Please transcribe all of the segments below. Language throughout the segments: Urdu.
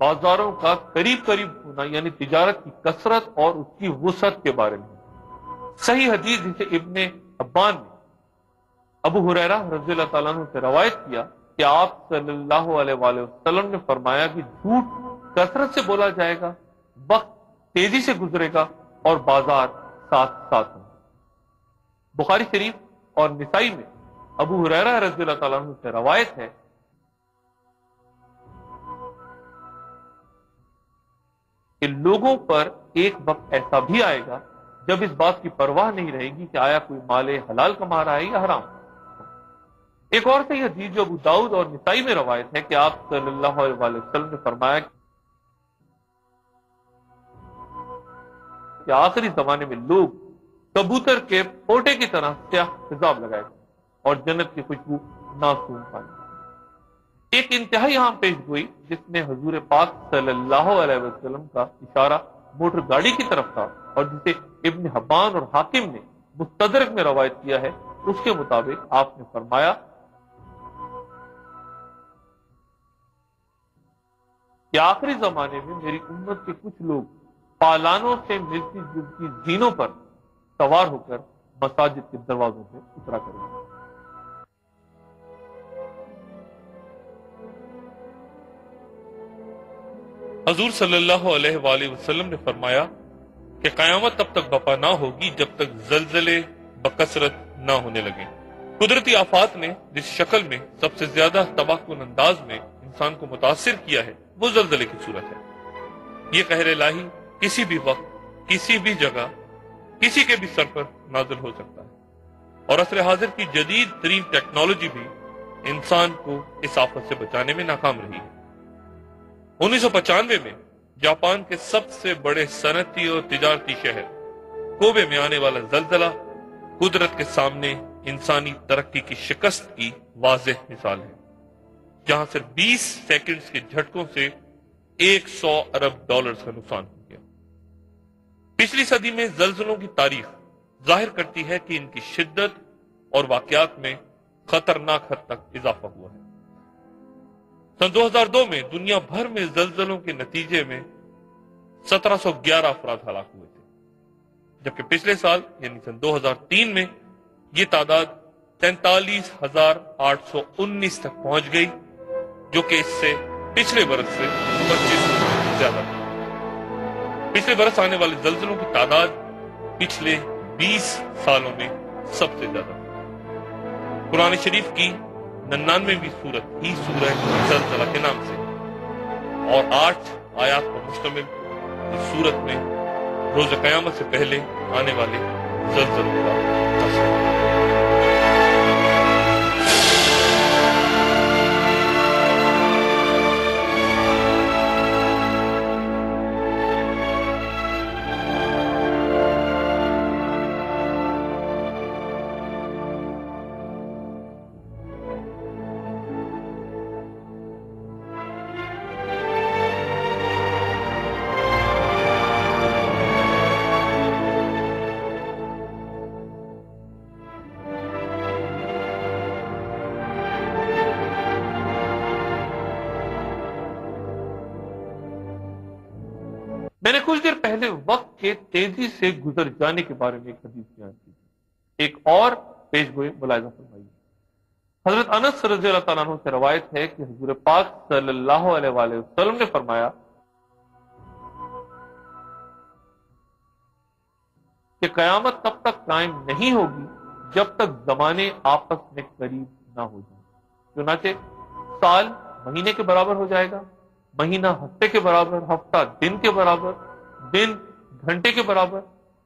بازاروں کا قریب قریب ہونا یعنی تجارت کی کثرت اور اس کی وسعت کے بارے میں۔ صحیح حدیث جسے ابن حبان نے ابو ہریرہ رضی اللہ تعالیٰ عنہ سے روایت کیا کہ آپ صلی اللہ علیہ وآلہ وسلم نے فرمایا کہ جھوٹ کثرت سے بولا جائے گا، وقت تیزی سے گزرے گا اور بازار ساتھ ساتھ ہوں گے۔ بخاری شریف اور نسائی میں ابو ہریرہ رضی اللہ تعالیٰ عنہ سے روایت ہے کہ لوگوں پر ایک وقت ایسا بھی آئے گا جب اس بات کی پرواہ نہیں رہے گی کہ آیا کوئی مال حلال کما رہا ہے یا حرام۔ ایک اور صحیح حدیث جو ابو داؤد اور نسائی میں روایت ہے کہ آپ صلی اللہ علیہ وآلہ وسلم نے فرمایا کہ آخری زمانے میں لوگ کبوتر کے پوٹے کی طرح سیاہ تیزاب لگائے اور جنت کی خوشبو ناسوم پائے۔ ایک انتہائی عام پیش گوئی جس میں حضور پاک صلی اللہ علیہ وسلم کا اشارہ موٹر گاڑی کی طرف تھا اور جسے ابن حبان اور حاکم نے مستدرک میں روایت کیا ہے، اس کے مطابق آپ نے فرمایا کہ آخری زمانے میں میری امت کے کچھ لوگ پالانوں سے ملتی جلتی زینوں پر سوار ہو کر مساجد کے دروازوں پہ اترا کریں گے۔ حضور صلی اللہ علیہ وآلہ وسلم نے فرمایا کہ قیامت تب تک برپا نہ ہوگی جب تک زلزلے بکثرت نہ ہونے لگیں۔ قدرتی آفات نے جس شکل میں سب سے زیادہ تباہ کن انداز میں انسان کو متاثر کیا ہے وہ زلزلے کی صورت ہے۔ یہ قہر الہی کسی بھی وقت، کسی بھی جگہ، کسی کے بھی سر پر نازل ہو سکتا ہے، اور عصر حاضر کی جدید ترین ٹیکنالوجی بھی انسان کو اس آفت سے بچانے میں ناکام رہی ہے۔ 1995 میں جاپان کے سب سے بڑے صنعتی اور تجارتی شہر کوبے میں آنے والا زلزلہ قدرت کے سامنے انسانی ترقی کی شکست کی واضح مثال ہے، جہاں صرف 20 سیکنڈز کے جھٹکوں سے 100 ارب ڈالرز کا نقصان ہو گیا۔ پچھلی صدی میں زلزلوں کی تاریخ ظاہر کرتی ہے کہ ان کی شدت اور واقعات میں خطرناک حد تک اضافہ ہوا ہے۔ سن 2002 میں دنیا بھر میں زلزلوں کے نتیجے میں 1711 افراد ہلاک ہوئے تھے، جبکہ پچھلے سال یعنی سن 2003 میں یہ تعداد 43,819 تک پہنچ گئی، جو کہ اس سے پچھلے برس سے 25 زیادہ تھی۔ پچھلے برس آنے والے زلزلوں کی تعداد پچھلے 20 سالوں میں سب سے زیادہ تھی۔ قرآن شریف کی 99ویں سورت ہی سورہ زلزلہ کے نام سے اور 8 آیات پر مشتمل اس سورت میں روز قیامت سے پہلے آنے والے زلزلوں کا تذکرہ ہے۔ میں نے کچھ دیر پہلے وقت کے تیزی سے گزر جانے کے بارے میں ایک حدیث بیان کی تھی، ایک اور پیش گوئی ملاحظہ فرمائیے۔ حضرت انس رضی اللہ تعالیٰ عنہ سے روایت ہے کہ حضور پاک صلی اللہ علیہ وآلہ وسلم نے فرمایا کہ قیامت تب تک قائم نہیں ہوگی جب تک زمانے آپس میں قریب نہ ہو جائیں، چنانچہ سال مہینے کے برابر ہو جائے گا، مہینہ ہفتے کے برابر، ہفتہ دن کے برابر، دن گھنٹے کے برابر،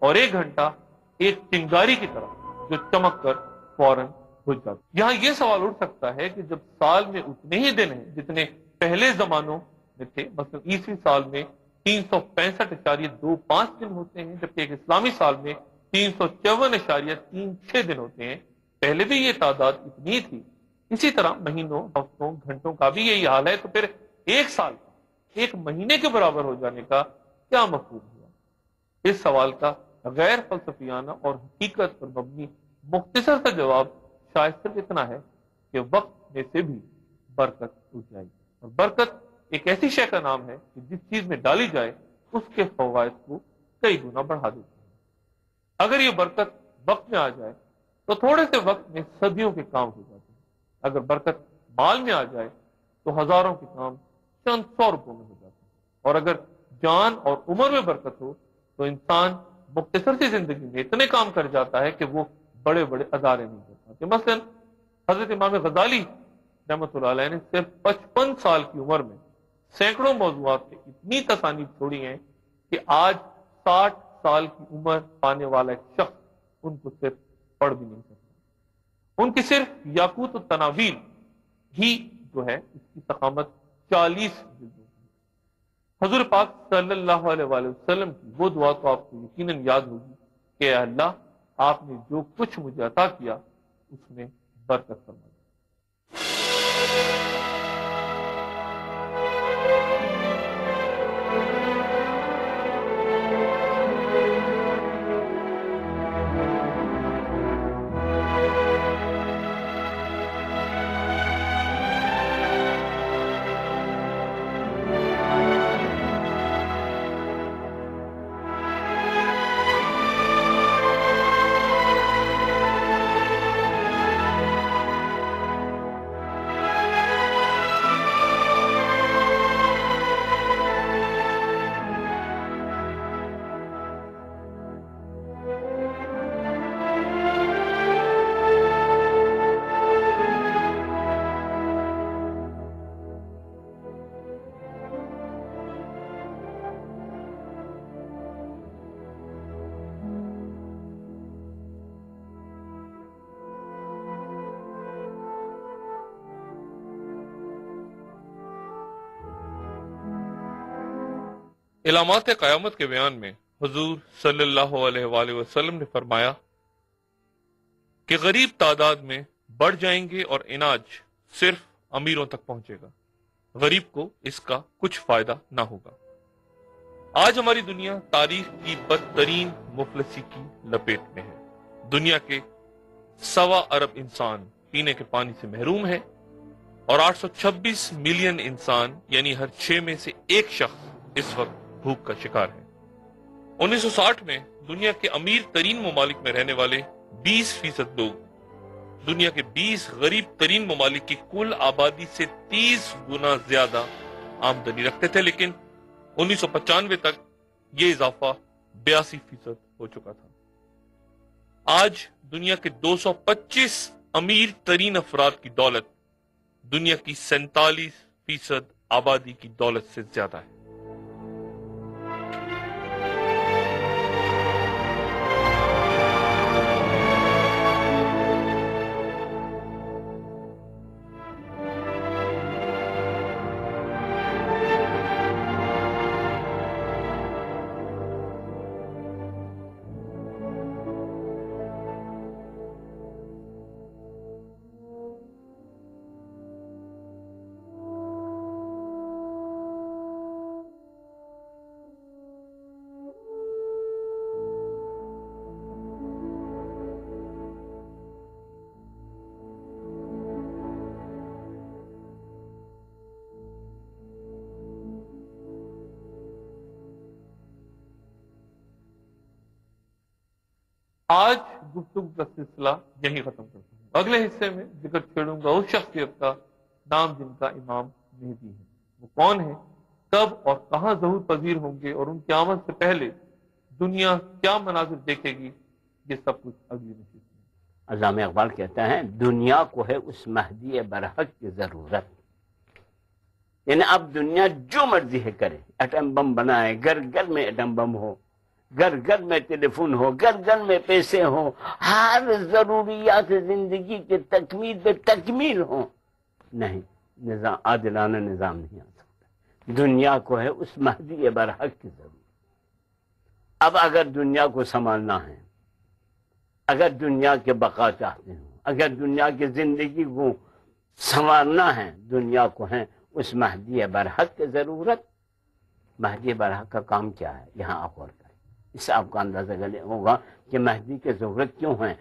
اور ایک گھنٹہ ایک چنگاری کی طرح جو چمک کر فوراً ہو جاتا۔ یہاں یہ سوال اٹھ سکتا ہے کہ جب سال میں اتنے ہی دن ہیں جتنے پہلے زمانوں میں تھے، مثلا عیسوی سال میں 365.25 دن ہوتے ہیں، جبکہ ایک اسلامی سال میں 354.36 دن ہوتے ہیں، پہلے بھی یہ تعداد اتنی تھی، اسی طرح مہینوں، ہفتوں، گھنٹوں کا بھی یہی حال ہے، تو پھر ایک سال ایک مہینے کے برابر ہو جانے کا کیا مفہوم ہوا؟ اس سوال کا غیر فلسفیانہ اور حقیقت پر مبنی مختصر سا جواب شاید صرف اتنا ہے کہ وقت میں سے بھی برکت اٹھ جائے گی، اور برکت ایک ایسی شے کا نام ہے کہ جس چیز میں ڈالی جائے اس کے فوائد کو کئی گنا بڑھا دیتی ہے۔ اگر یہ برکت وقت میں آ جائے تو تھوڑے سے وقت میں صدیوں کے کام ہو جاتے ہیں، اگر برکت مال میں آ جائے تو ہزاروں کے کام چند سو روپوں میں ہو جاتے ہیں، اور اگر جان اور عمر میں برکت ہو تو انسان مختصر سی زندگی میں اتنے کام کر جاتا ہے کہ وہ بڑے بڑے ادارے نہیں کر پاتے۔ مثلا حضرت امام غزالی رحمۃ اللہ علیہ نے صرف 55 سال کی عمر میں سینکڑوں موضوعات پہ اتنی تصانیف چھوڑی ہیں کہ آج 60 سال کی عمر پانے والا ایک شخص ان کو صرف پڑھ بھی نہیں سکتا۔ ان کی صرف یاقوت التناویر ہی جو ہے اس کی ضخامت 40 جلدوں کی۔ حضور پاک صلی اللہ علیہ وآلہ وسلم کی وہ دعا تو آپ کو یقیناً یاد ہوگی کہ اے اللہ آپ نے جو کچھ مجھے عطا کیا اس میں برکت فرما۔ علامات قیامت کے بیان میں حضور صلی اللہ علیہ وآلہ وسلم نے فرمایا کہ غریب تعداد میں بڑھ جائیں گے اور اناج صرف امیروں تک پہنچے گا، غریب کو اس کا کچھ فائدہ نہ ہوگا۔ آج ہماری دنیا تاریخ کی بدترین مفلسی کی لپیٹ میں ہے۔ دنیا کے 1.25 ارب انسان پینے کے پانی سے محروم ہے اور 826 ملین انسان یعنی ہر 6 میں سے ایک شخص اس وقت بھوک کا شکار ہے۔ 1960 میں دنیا کے امیر ترین ممالک میں رہنے والے 20% لوگ دنیا کے 20 غریب ترین ممالک کی کل آبادی سے 30 گنا زیادہ آمدنی رکھتے تھے، لیکن 1995 تک یہ اضافہ 82% ہو چکا تھا۔ آج دنیا کے 225 امیر ترین افراد کی دولت دنیا کی 47% آبادی کی دولت سے زیادہ ہے۔ آج گفتگو کا سلسلہ یہی ختم کرتا ہوں۔ اگلے حصے میں ذکر چھیڑوں گا اس شخصیت کا نام جن کا امام مہدی ہے۔ وہ کون ہے، کب اور کہاں ظہور پذیر ہوں گے، اور ان کی آمد سے پہلے دنیا کیا مناظر دیکھے گی، یہ سب کچھ اگلی نشست میں۔ علامہ اقبال کہتا ہے دنیا کو ہے اس مہدی برحق کی ضرورت، یعنی اب دنیا جو مرضی ہے کرے، ایٹم بم بنائے، گھر گھر میں ایٹم بم ہو، گھر گھر میں ٹیلی فون ہو، گھر گھر میں پیسے ہو، ہر ضروریات زندگی کے تکمیل پہ تکمیل ہو، نہیں نظام عادلانہ نظام نہیں آ سکتا۔ دنیا کو ہے اس مہدی برحق کی ضرورت۔ اب اگر دنیا کو سنبھالنا ہے، اگر دنیا کے بقا چاہتے ہوں، اگر دنیا کی زندگی کو سنوارنا ہے، دنیا کو ہے اس مہدی برحق کی ضرورت۔ مہدی برحق کا کام کیا ہے، یہاں آپ غور کریں، اس سے آپ کا اندازہ ہوگا کہ مہدی کی ضرورت کیوں ہے۔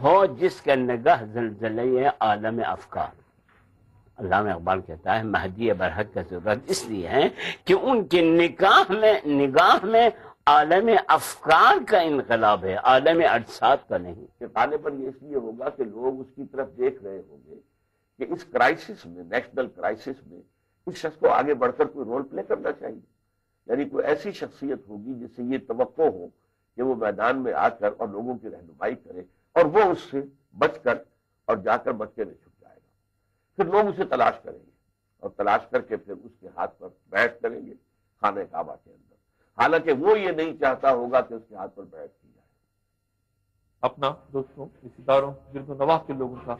ہو جس کے نگاہ زلزلے عالم افکار، علامہ اقبال کہتا ہے مہدی برحق کا ضرورت اس لیے ہے کہ ان کی نگاہ میں عالم افکار کا انقلاب ہے، عالم اجساد کا نہیں۔ کہ غالباً یہ اس لیے ہوگا کہ لوگ اس کی طرف دیکھ رہے ہوں گے کہ اس کرائسس میں، نیشنل کرائسس میں، اس شخص کو آگے بڑھ کر کوئی رول پلے کرنا چاہیے، یعنی کوئی ایسی شخصیت ہوگی جس سے یہ توقع ہو کہ وہ میدان میں آ کر اور لوگوں کی رہنمائی کرے، اور وہ اس سے بچ کر اور جا کر مکے میں چھپ جائے گا۔ پھر لوگ اسے تلاش کریں گے اور تلاش کر کے پھر اس کے ہاتھ پر بیعت کریں گے خانہ کعبہ کے اندر، حالانکہ وہ یہ نہیں چاہتا ہوگا کہ اس کے ہاتھ پر بیعت کی جائے۔ اپنا دوستوں، رشتہ داروں، گرد و نواح کے لوگوں کا